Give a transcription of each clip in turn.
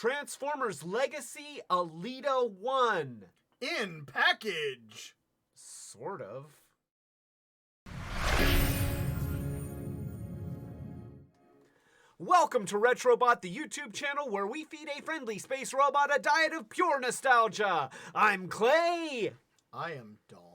Transformers Legacy Alita-1. In package. Sort of. Welcome to Retrobot, the YouTube channel where we feed a friendly space robot a diet of pure nostalgia. I'm Clay. I am Dawn.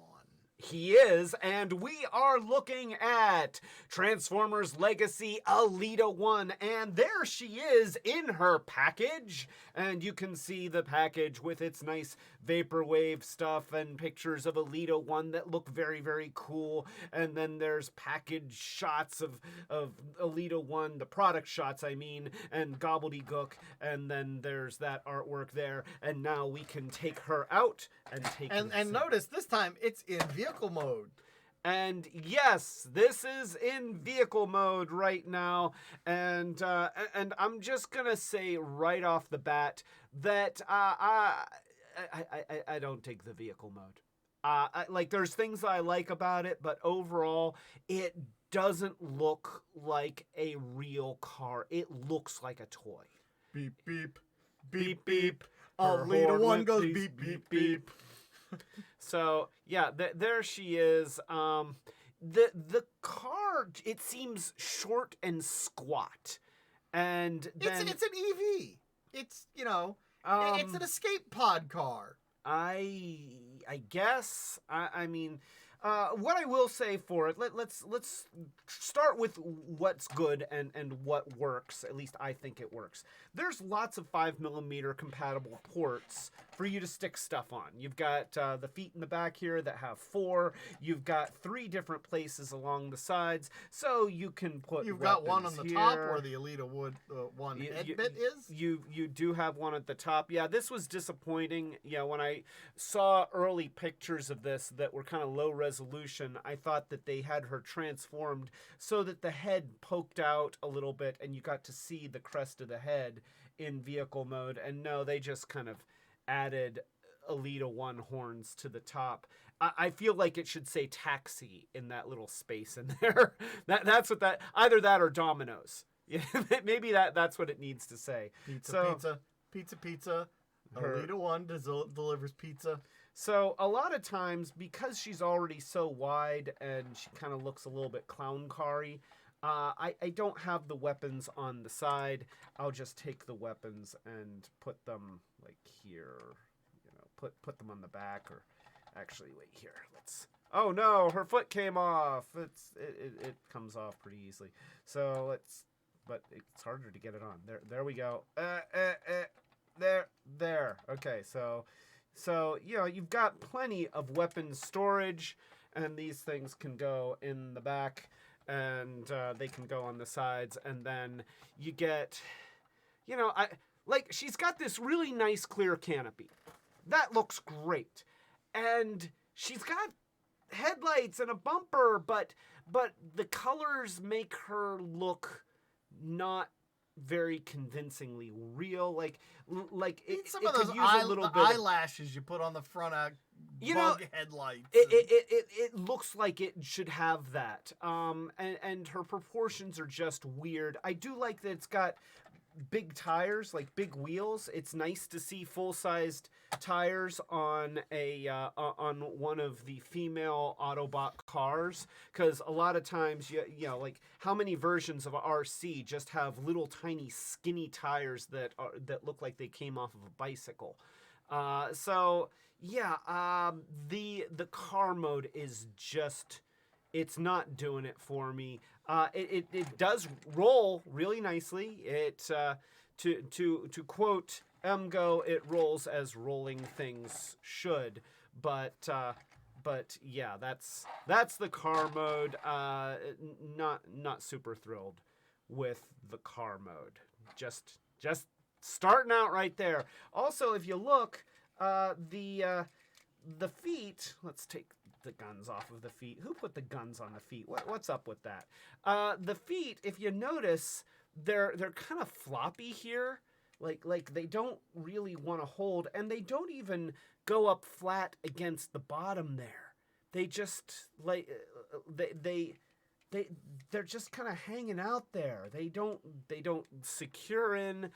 He is, and we are looking at Transformers Legacy Alita-1, and there she is in her package, and you can see the package with its nice vaporwave stuff and pictures of Alita-1 that look very, very cool, and then there's package shots of Alita-1, the product shots, I mean, and gobbledygook, and then there's that artwork there, and now we can take her out and take her And notice, this time, it's in vehicle mode. And yes, this is in vehicle mode right now, and I'm just gonna say right off the bat that I don't dig the vehicle mode. Like, there's things I like about it, but overall, it doesn't look like a real car. It looks like a toy. Beep beep, beep beep. Alita-1 goes beep beep beep. So yeah, there she is. The car, it seems short and squat, and then It's an EV. It's, you know, it's an escape pod car. I guess. I mean, what I will say for it, let's start with what's good and what works. At least I think it works. There's lots of 5mm compatible ports for you to stick stuff on. You've got the feet in the back here that have 4. You've got 3 different places along the sides, so you can put. You've got one on the top where the Alita-1 head bit is. You do have one at the top. Yeah, this was disappointing. Yeah, when I saw early pictures of this that were kind of low resolution, I thought that they had her transformed so that the head poked out a little bit and you got to see the crest of the head in vehicle mode. And no, they just kind of added Alita-1 horns to the top. I feel like it should say taxi in that little space in there. That's what that, either that or Domino's. Yeah, maybe that's what it needs to say. Pizza. Alita-1 delivers pizza. So a lot of times, because she's already so wide and she kind of looks a little bit clown car-y, I don't have the weapons on the side. I'll just take the weapons and put them like here, you know, put them on the back, or actually wait here. Oh no, her foot came off. It comes off pretty easily. So but it's harder to get it on. There we go. There. Okay, so you know, you've got plenty of weapon storage, and these things can go in the back, and they can go on the sides, and then you get, you know, she's got this really nice clear canopy. That looks great. And she's got headlights and a bumper, but the colors make her look not very convincingly real. Like Some it of could those use a little bit eyelashes you put on the front of headlights. It looks like it should have that. And her proportions are just weird. I do like that it's got big tires, like big wheels. It's nice to see full-sized tires on on one of the female Autobot cars, because a lot of times you know, like, how many versions of a RC just have little tiny skinny tires that look like they came off of a bicycle. So yeah, the car mode is just, it's not doing it for me. It does roll really nicely. It to quote Emgo, it rolls as rolling things should. But yeah, that's the car mode. Not super thrilled with the car mode. Just starting out right there. Also, if you look, the feet. Let's take the guns off of the feet. Who put the guns on the feet? What's up with that? The feet, if you notice, they're kind of floppy here. Like they don't really want to hold, and they don't even go up flat against the bottom there. They just they're just kind of hanging out there. They don't secure in.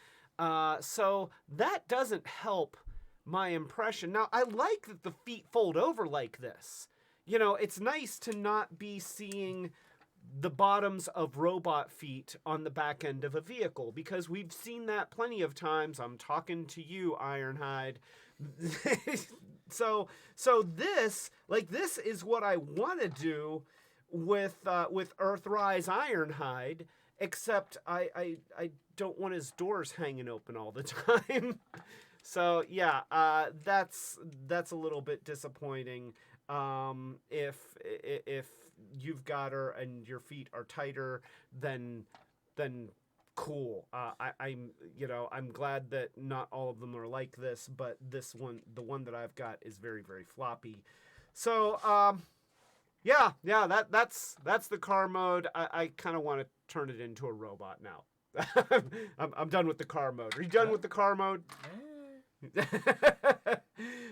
So that doesn't help my impression. Now, I like that the feet fold over like this. You know, it's nice to not be seeing the bottoms of robot feet on the back end of a vehicle, because we've seen that plenty of times. I'm talking to you, Ironhide. so this is what I want to do with Earthrise Ironhide, except I don't want his doors hanging open all the time. So yeah, that's a little bit disappointing. If you've got her and your feet are tighter, then cool. I'm glad that not all of them are like this, but this one, the one that I've got, is very, very floppy. So that's the car mode. I kind of want to turn it into a robot now. I'm done with the car mode. Are you done with the car mode?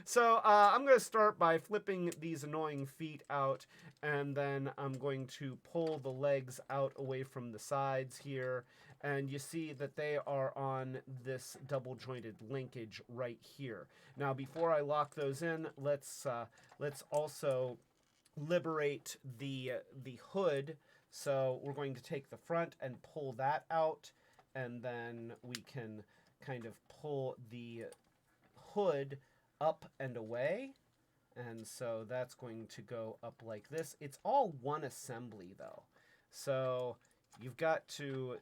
So I'm going to start by flipping these annoying feet out, and then I'm going to pull the legs out away from the sides here, and you see that they are on this double jointed linkage right here. Now, before I lock those in, let's also liberate the hood. So we're going to take the front and pull that out, and then we can kind of pull the hood up and away, and so that's going to go up like this. It's all one assembly though, so you've got to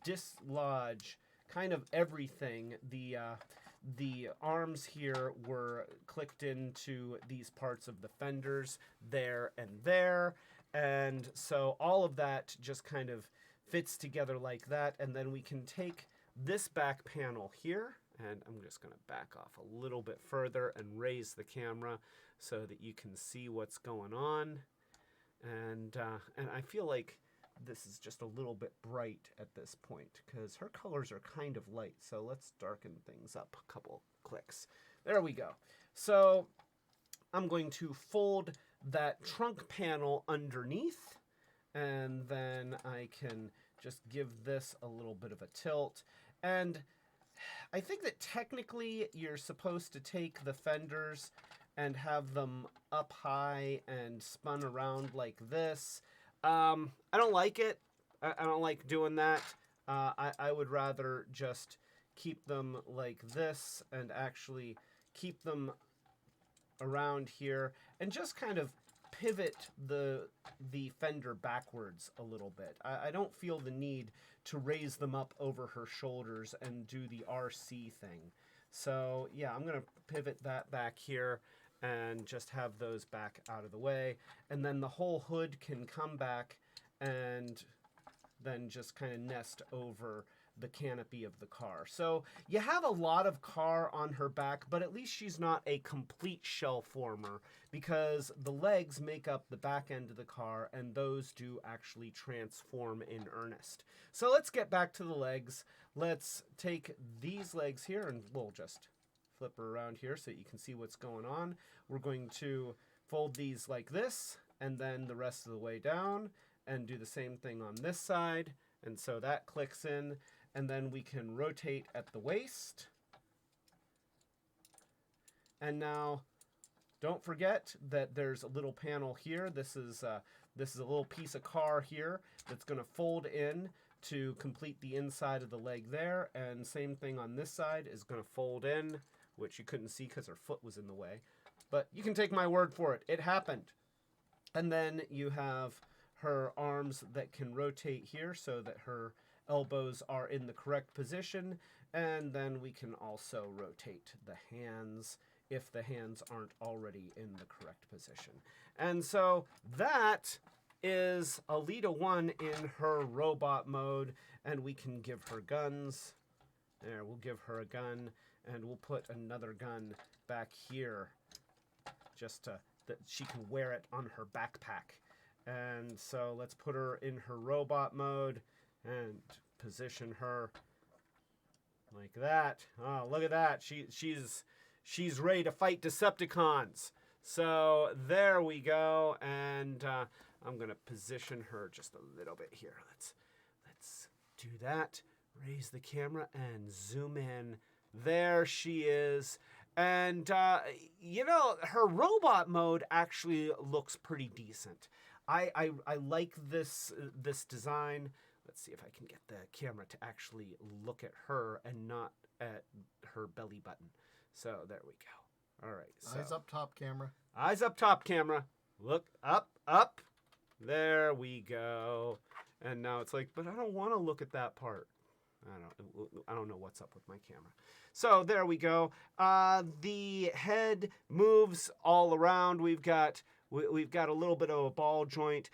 dislodge kind of everything. The arms here were clicked into these parts of the fenders there and there, and so all of that just kind of fits together like that. And then we can take this back panel here, and I'm just going to back off a little bit further and raise the camera so that you can see what's going on. And I feel like this is just a little bit bright at this point because her colors are kind of light. So let's darken things up a couple clicks. There we go. So I'm going to fold that trunk panel underneath, and then I can just give this a little bit of a tilt. And I think that technically you're supposed to take the fenders and have them up high and spun around like this. I don't like it. I don't like doing that. I would rather just keep them like this and actually keep them around here and just kind of pivot the fender backwards a little bit. I don't feel the need to raise them up over her shoulders and do the RC thing. So yeah, I'm gonna pivot that back here and just have those back out of the way, and then the whole hood can come back and then just kind of nest over the canopy of the car. So you have a lot of car on her back, but at least she's not a complete shell former, because the legs make up the back end of the car, and those do actually transform in earnest. So let's get back to the legs. Let's take these legs here, and we'll just flip her around here so you can see what's going on. We're going to fold these like this, and then the rest of the way down, and do the same thing on this side. And so that clicks in, and then we can rotate at the waist. And now, don't forget that there's a little panel here. This is a little piece of car here that's going to fold in to complete the inside of the leg there. And same thing on this side is going to fold in, which you couldn't see because her foot was in the way. But you can take my word for it. It happened. And then you have her arms that can rotate here so that her elbows are in the correct position, and then we can also rotate the hands if the hands aren't already in the correct position. And so that is Alita-1 in her robot mode, and we can give her guns. There, we'll give her a gun, and we'll put another gun back here just to, that she can wear it on her backpack. And so let's put her in her robot mode and position her like that. Oh, look at that. She's ready to fight Decepticons. So there we go. And I'm going to position her just a little bit here. Let's do that. Raise the camera and zoom in. There she is. And, her robot mode actually looks pretty decent. I like this design. Let's see if I can get the camera to actually look at her and not at her belly button. So there we go. All right. So. Eyes up top, camera. Eyes up top, camera. Look up, up. There we go. And now it's like, but I don't want to look at that part. I don't know what's up with my camera. So there we go. The head moves all around. We've got a little bit of a ball joint.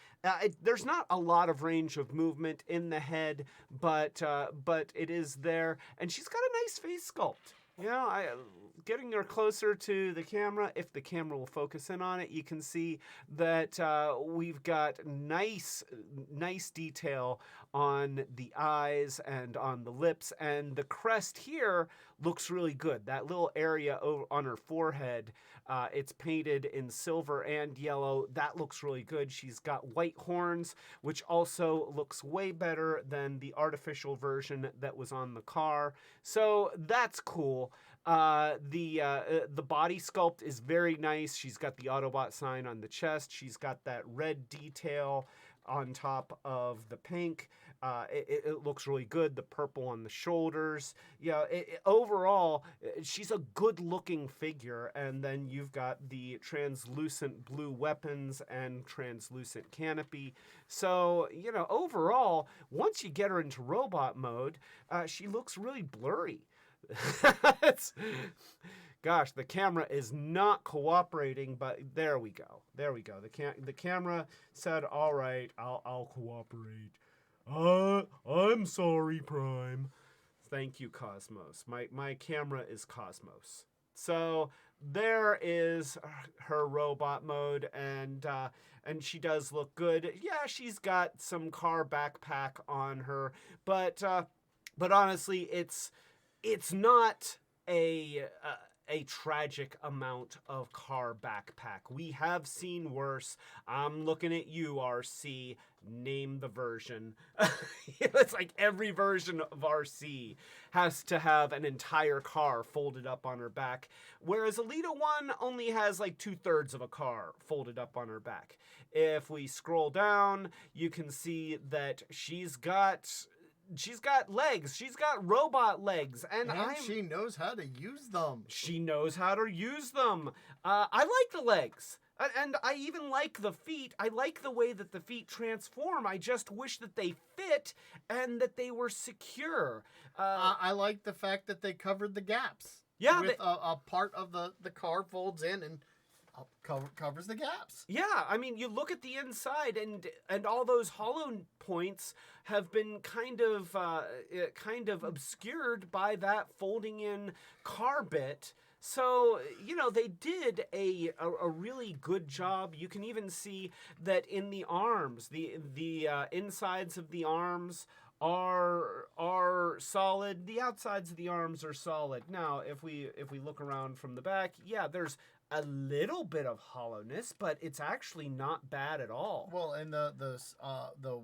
There's not a lot of range of movement in the head, but it is there. And she's got a nice face sculpt. You know, getting her closer to the camera, if the camera will focus in on it, you can see that we've got nice detail on the eyes and on the lips, and the crest here looks really good. That little area on her forehead, it's painted in silver and yellow. That looks really good. She's got white horns, which also looks way better than the artificial version that was on the car. So that's cool. The body sculpt is very nice. She's got the Autobot sign on the chest. She's got that red detail on top of the pink. It looks really good. The purple on the shoulders. Yeah, overall, she's a good-looking figure. And then you've got the translucent blue weapons and translucent canopy. So, overall, once you get her into robot mode, she looks really blurry. Gosh, the camera is not cooperating, but there we go. The camera said, "All right, I'll cooperate." I'm sorry, Prime. Thank you, Cosmos. My camera is Cosmos. So there is her robot mode, and she does look good. Yeah, she's got some car backpack on her, but honestly, it's not a tragic amount of car backpack. We have seen worse. I'm looking at you, RC. Name the version. It's like every version of RC has to have an entire car folded up on her back, whereas Elita-1 only has like 2/3 of a car folded up on her back. If we scroll down, you can see that she's got legs. She's got robot legs. And she knows how to use them. She knows how to use them. I like the legs. And I even like the feet. I like the way that the feet transform. I just wish that they fit and that they were secure. I like the fact that they covered the gaps. Yeah. With a part of the car folds in and covers the gaps. Yeah, I mean, you look at the inside, and all those hollow points have been kind of obscured by that folding in car bit. So, they did a really good job. You can even see that in the arms, the insides of the arms are solid. The outsides of the arms are solid. Now, if we look around from the back, yeah, there's a little bit of hollowness, but it's actually not bad at all. Well, and the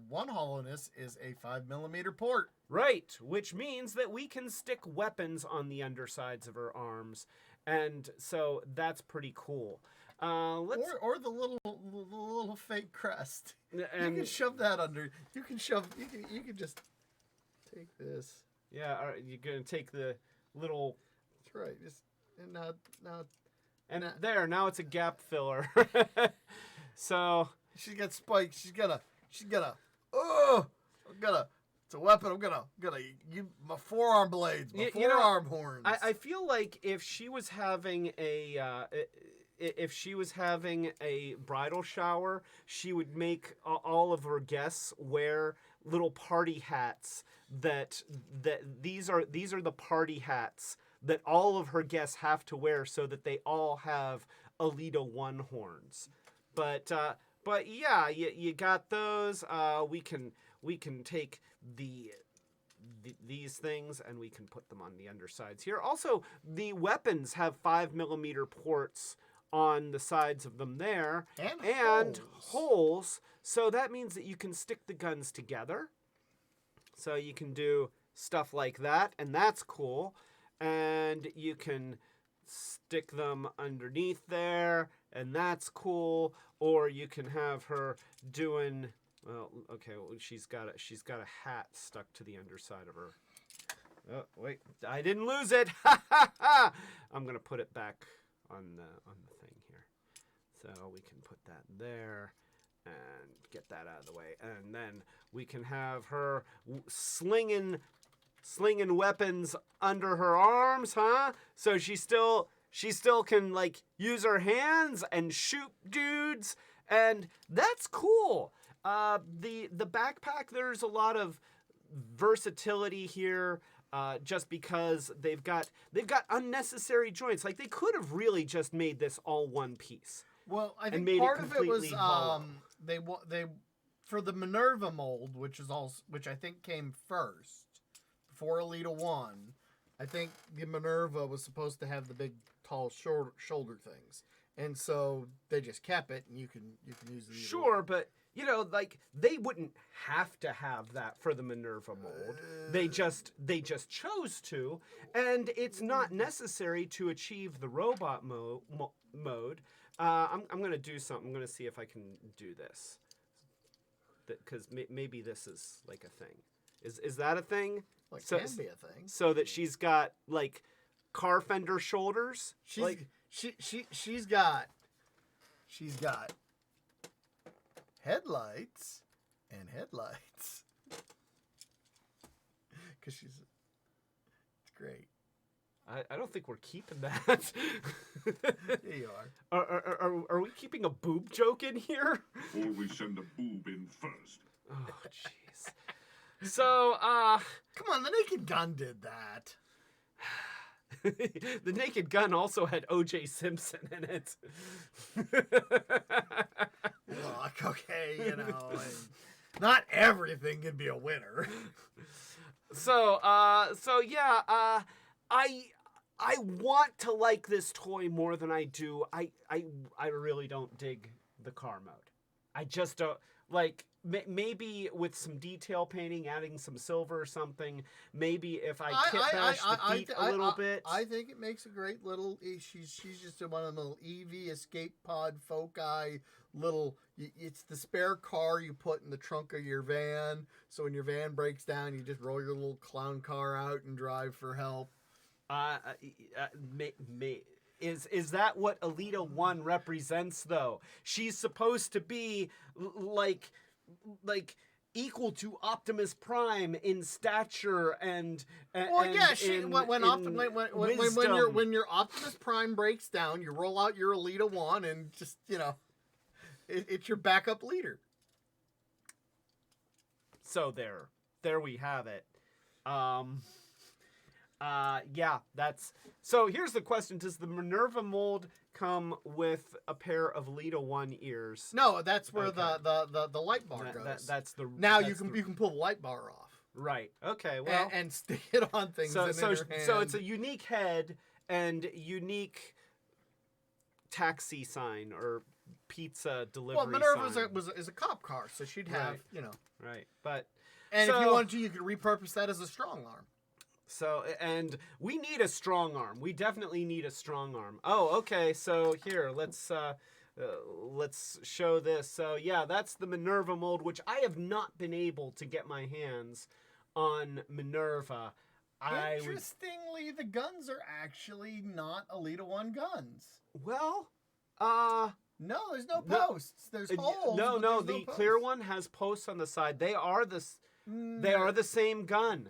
one hollowness is a 5mm port. Right, which means that we can stick weapons on the undersides of her arms, and so that's pretty cool. Or the little fake crest. And you can shove that under. You can just take this. Yeah, you're gonna take the little. That's right. And now. And now it's a gap filler. So she's got spikes. She's got a. It's a weapon. I'm gonna use my forearm blades, my forearm horns. I feel like if she was having a bridal shower, she would make all of her guests wear little party hats. That these are the party hats that all of her guests have to wear, so that they all have Elita-1 horns. But yeah, you got those. We can take these things and we can put them on the undersides here. Also, the weapons have 5mm ports on the sides of them there, and holes. So that means that you can stick the guns together. So you can do stuff like that, and that's cool. And you can stick them underneath there, and that's cool. Or you can have her doing, well, okay, well, she's got a hat stuck to the underside of her. Oh, wait, I didn't lose it. I'm gonna put it back on the thing here, so we can put that there and get that out of the way, and then we can have her slinging weapons under her arms, huh? So she still can like use her hands and shoot dudes, and that's cool. The backpack, there's a lot of versatility here. Just because they've got unnecessary joints. Like, they could have really just made this all one piece. Well, I think part of it was they for the Minerva mold, which I think came first before Elita-1. I think the Minerva was supposed to have the big, tall shoulder things, and so they just kept it, and you can use the sure, but. You know, like, they wouldn't have to have that for the Minerva mold. They just chose to, and it's not necessary to achieve the robot mode. I'm going to do something. I'm going to see if I can do this. Because maybe this is, like, a thing. Is that a thing? Well, it can be a thing. So that she's got, like, car fender shoulders? She's got headlights and headlights. Because it's great. I don't think we're keeping that. Yeah, you are. Are we keeping a boob joke in here? Or we send a boob in first. Oh, jeez. So, come on, the Naked Gun did that. The Naked Gun also had O.J. Simpson in it. Look, okay, you know, not everything can be a winner. So yeah, I want to like this toy more than I do. I really don't dig the car mode. I just don't like. Maybe with some detail painting, adding some silver or something. Maybe if I kit bash the feet a little bit. I think it makes a great little. She's just one of the little EV escape pod foci. It's the spare car you put in the trunk of your van. So when your van breaks down, you just roll your little clown car out and drive for help. Is that what Elita-1 represents, though? She's supposed to be like equal to Optimus Prime in stature and well, yeah. When your Optimus Prime breaks down, you roll out your Elita-1 and just it's your backup leader. So there we have it. Yeah, that's so. Here's the question: does the Minerva mold come with a pair of Elita-1 ears? No, that's where the light bar goes. That's the now you can pull the light bar off. Right. Okay. Well, and stick it on things. So it's a unique head and unique taxi sign or pizza delivery. Well, Minerva is a cop car, so she'd have right. But if you wanted to, you could repurpose that as a strong arm. So, and we need a strong arm. We definitely need a strong arm. Oh, okay. So here, let's show this. So yeah, that's the Minerva mold, which I have not been able to get my hands on Minerva. Interestingly, the guns are actually not Elita-1 guns. Well, no, there's no posts. There's holes. No, the clear one has posts on the side. They are the same gun.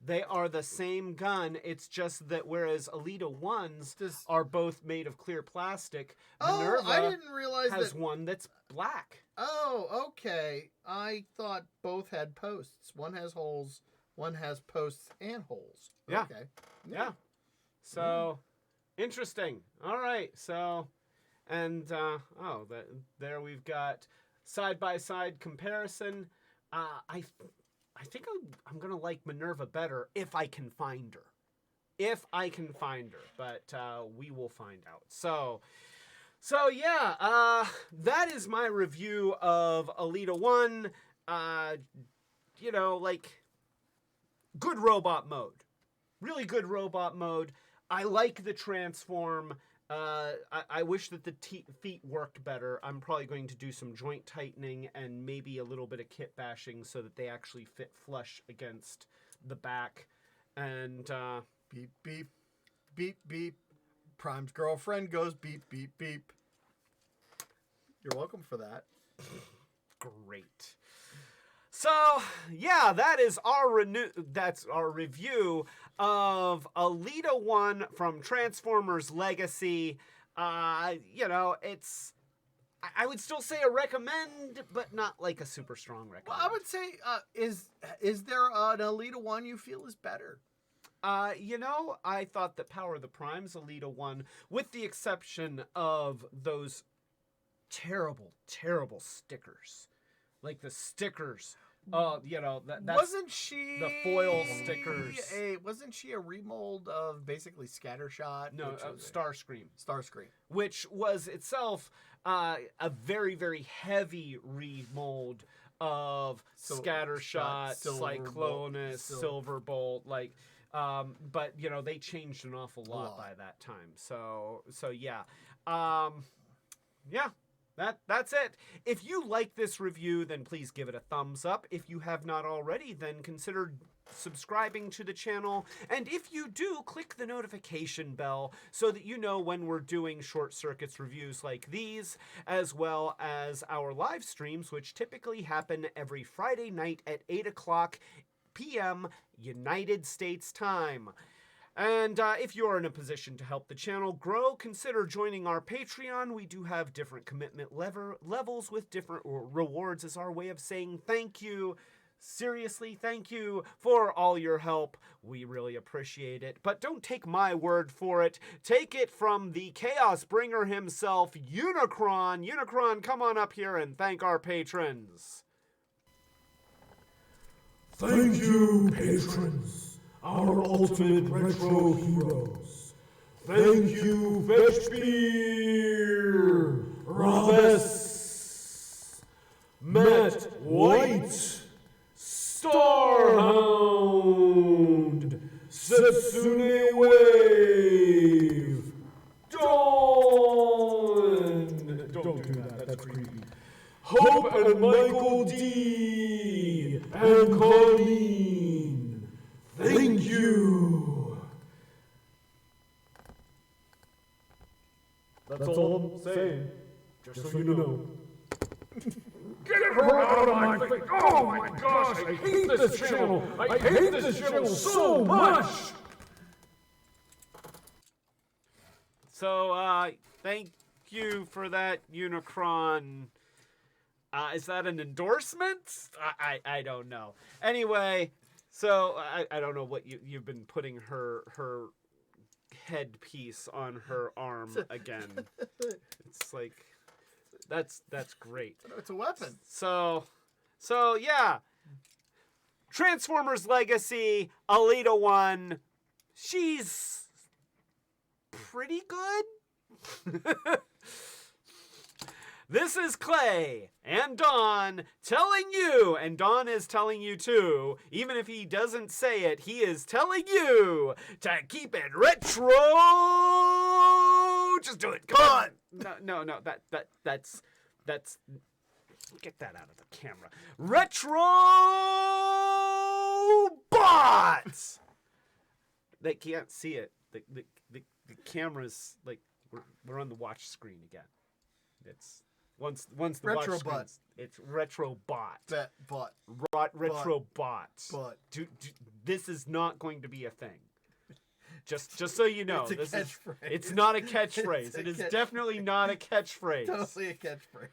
They are the same gun. It's just that whereas Elita-1s are both made of clear plastic, Minerva I didn't realize has one that's black. Oh, okay. I thought both had posts. One has holes. One has posts and holes. Yeah. Okay. Yeah. So, interesting. All right. So, and there we've got side-by-side comparison. I think I'm going to like Minerva better if I can find her. But we will find out. So yeah, that is my review of Elita-1. good robot mode. Really good robot mode. I like the transform. I wish that the feet worked better. I'm probably going to do some joint tightening and maybe a little bit of kit bashing so that they actually fit flush against the back. And beep, beep, beep, beep. Prime's girlfriend goes beep, beep, beep. You're welcome for that. Great. So, yeah, that's our review of Alita-1 from Transformers Legacy. It's... I would still say a recommend, but not like a super strong recommend. Well, I would say, is there an Alita-1 you feel is better? I thought that Power of the Primes Alita-1, with the exception of those terrible, terrible stickers. Like the stickers. That's wasn't she the foil stickers? Wasn't she a remold of basically Scattershot? No, Starscream. Starscream, which was itself a very, very heavy remold of Scattershot, Cyclonus, Silverbolt, but they changed an awful lot by that time. So yeah, yeah. That's it. If you like this review, then please give it a thumbs up. If you have not already, then consider subscribing to the channel. And if you do, click the notification bell so that you know when we're doing Short Circuits reviews like these, as well as our live streams, which typically happen every Friday night at 8 o'clock p.m. United States time. And if you're in a position to help the channel grow, consider joining our Patreon. We do have different commitment levels with different rewards as our way of saying thank you. Seriously, thank you for all your help. We really appreciate it. But don't take my word for it. Take it from the Chaos Bringer himself, Unicron. Unicron, come on up here and thank our patrons. Thank you, patrons. Our ultimate retro heroes. Thank you, Vetchbeer, Robus, Matt White, Starhound, Setsune Wave, Dawn. Don't do that, that's creepy. Hope and Michael D. and Colleen. Thank you. That's all I'm saying, just so you know. Get her out of my face! Oh my gosh, I hate this channel! I hate this channel so much! So, thank you for that, Unicron. Is that an endorsement? I don't know. Anyway... So, I don't know what you've been putting her headpiece on her arm again. It's like, that's great. It's a weapon. So yeah. Transformers Legacy, Alita-1. She's pretty good. This is Clay and Don telling you, and Don is telling you too, even if he doesn't say it, he is telling you to keep it retro. Just do it. Come on. No, that's get that out of the camera. Retrobot. They can't see it. The camera's like we're on the watch screen again. It's once the watch screen, it's Retrobot. Retrobot. But this is not going to be a thing. Just so you know, it's not a catchphrase. It is definitely not a catchphrase. Totally a catchphrase.